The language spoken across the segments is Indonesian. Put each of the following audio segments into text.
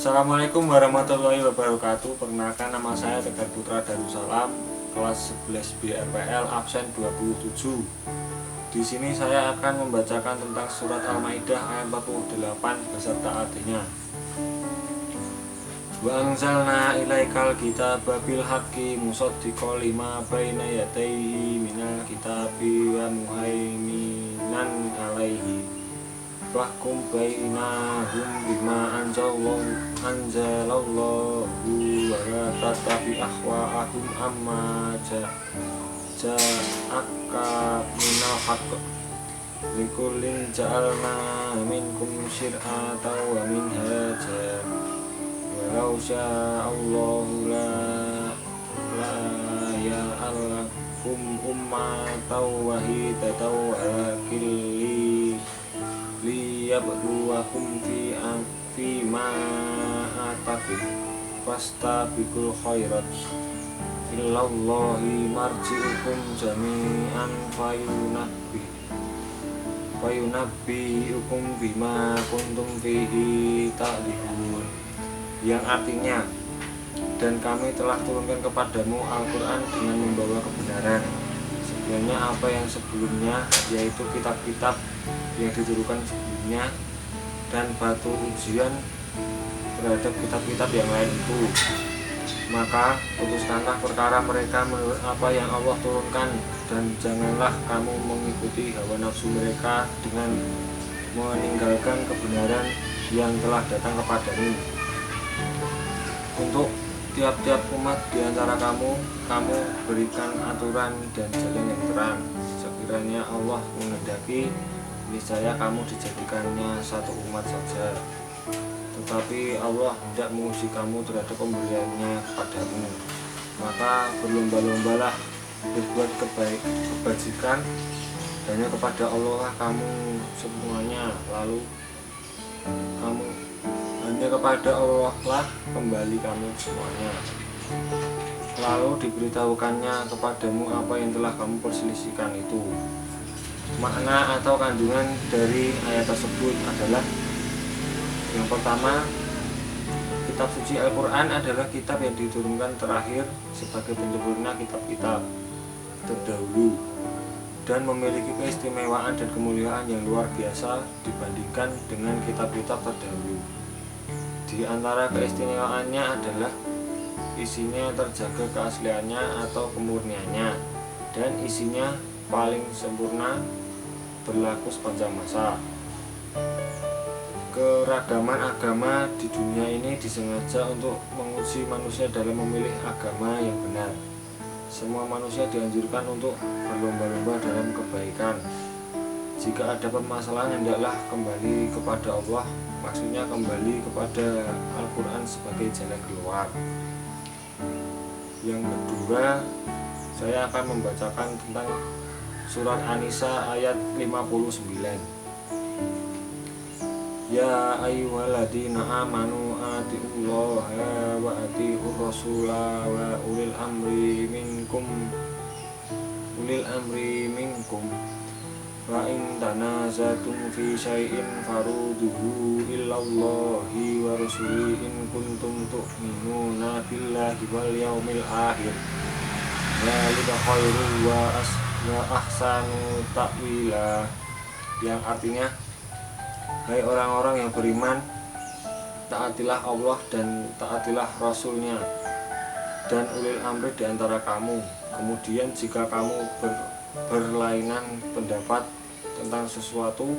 Assalamualaikum warahmatullahi wabarakatuh. Perkenalkan, nama saya Tegar Putra Darussalam, kelas 11 BRPL, absen 27. Di sini saya akan membacakan tentang surat Al-Maidah ayat 48 beserta artinya. Wa anzalna ilaikal kitaba bil haqqi musaddiqan lima baina yadayhi minal kitabi wa muhaiminan alaihi fahkum bainahum bima anzalallahu wa la tattabi ahwa'ahum amma ja'aka minal haqq likullin ja'alna minkum syir'atan wa minhaja walau sya'allahu la ya'alakum ummatan wahidatan walakin liyabluwakum fi ma atakum fastabiqul khairat ilallahi marji'ukum jami'an fayunabbi'ukum bima kuntum fihi ta'lifun, yang artinya, dan kami telah turunkan kepadamu Al-Quran dengan membawa kebenaran. Sebenarnya apa yang sebelumnya, yaitu kitab-kitab yang diturunkan sebelumnya, dan batu ujian terhadap kitab-kitab yang lain itu. Maka putuskanlah perkara mereka menurut apa yang Allah turunkan, dan janganlah kamu mengikuti hawa nafsu mereka dengan meninggalkan kebenaran yang telah datang kepadamu. Untuk tiap-tiap umat di antara kamu berikan aturan dan jalan yang terang. Sekiranya Allah menghendaki, niscaya kamu dijadikannya satu umat saja. Tetapi Allah tidak menguji kamu terhadap pemberiannya kepadamu. Maka berlomba-lombalah berbuat kebajikan, hanya kepada Allah lah kamu semuanya, lalu hanya kepada Allah lah kembali kamu semuanya. Lalu diberitahukannya kepadamu apa yang telah kamu perselisihkan itu. Makna atau kandungan dari ayat tersebut adalah: yang pertama, kitab suci Al-Quran adalah kitab yang diturunkan terakhir sebagai penyempurna kitab-kitab terdahulu, dan memiliki keistimewaan dan kemuliaan yang luar biasa dibandingkan dengan kitab-kitab terdahulu. Di antara keistimewaannya adalah isinya terjaga keasliannya atau kemurniannya, dan isinya paling sempurna berlaku sepanjang masa. Keragaman agama di dunia ini disengaja untuk menguji manusia dalam memilih agama yang benar. Semua manusia dianjurkan untuk berlomba-lomba dalam kebaikan. Jika ada permasalahan, hendaklah kembali kepada Allah, maksudnya kembali kepada Al-Quran sebagai jalan keluar. Yang kedua, saya akan membacakan tentang surat An-Nisa ayat 59. Ya ayyuhalladzina amanu atiullaha wa atiur rasula wa ulil amri minkum wa in tanazatum fi syai'in farudduhu ilallahi wa rasulihi in kuntum tu'minuna billahi wal yaumil akhir dzalika khairu wa ahsanu ta'wila, yang artinya: hai orang-orang yang beriman, taatilah Allah dan taatilah Rasulnya dan ulil amri di antara kamu. Kemudian jika kamu berlainan pendapat tentang sesuatu,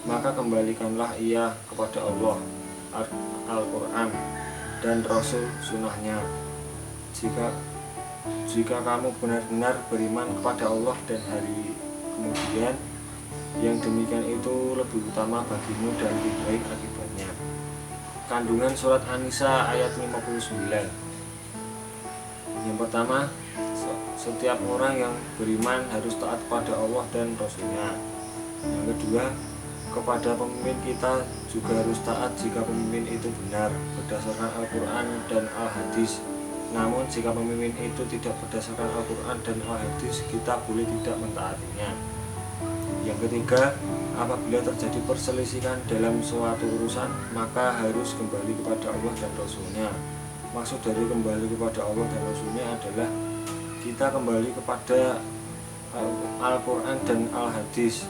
maka kembalikanlah ia kepada Allah, Al-Quran, dan Rasul sunnahnya. Jika kamu benar-benar beriman kepada Allah dan hari kemudian, yang demikian itu lebih utama bagimu dan lebih baik akibatnya. Kandungan surat An-Nisa ayat 59. Yang pertama, setiap orang yang beriman harus taat pada Allah dan Rasulnya. Yang kedua, kepada pemimpin kita juga harus taat jika pemimpin itu benar berdasarkan Al-Quran dan Al-Hadis. Namun jika pemimpin itu tidak berdasarkan Al-Quran dan Al-Hadis, kita boleh tidak mentaatinya. Yang ketiga, Apabila terjadi perselisihan dalam suatu urusan, maka harus kembali kepada Allah dan Rasul-Nya. Maksud dari kembali kepada Allah dan Rasul-Nya adalah kita kembali kepada Al-Quran dan Al-Hadis.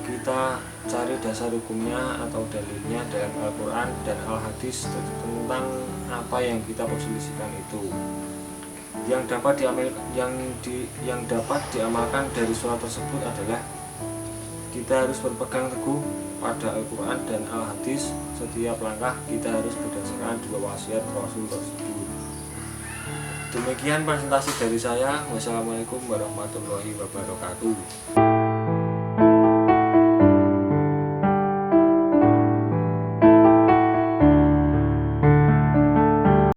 Kita cari dasar hukumnya atau dalilnya dalam Al-Quran dan Al-Hadis tentang apa yang kita perselisihkan itu. Yang dapat diamalkan dari surat tersebut adalah kita harus berpegang teguh pada Al-Quran dan Al-Hadis. Setiap langkah kita harus berdasarkan dua wasiat Rasul tersebut. Demikian presentasi dari saya. Wassalamualaikum warahmatullahi wabarakatuh.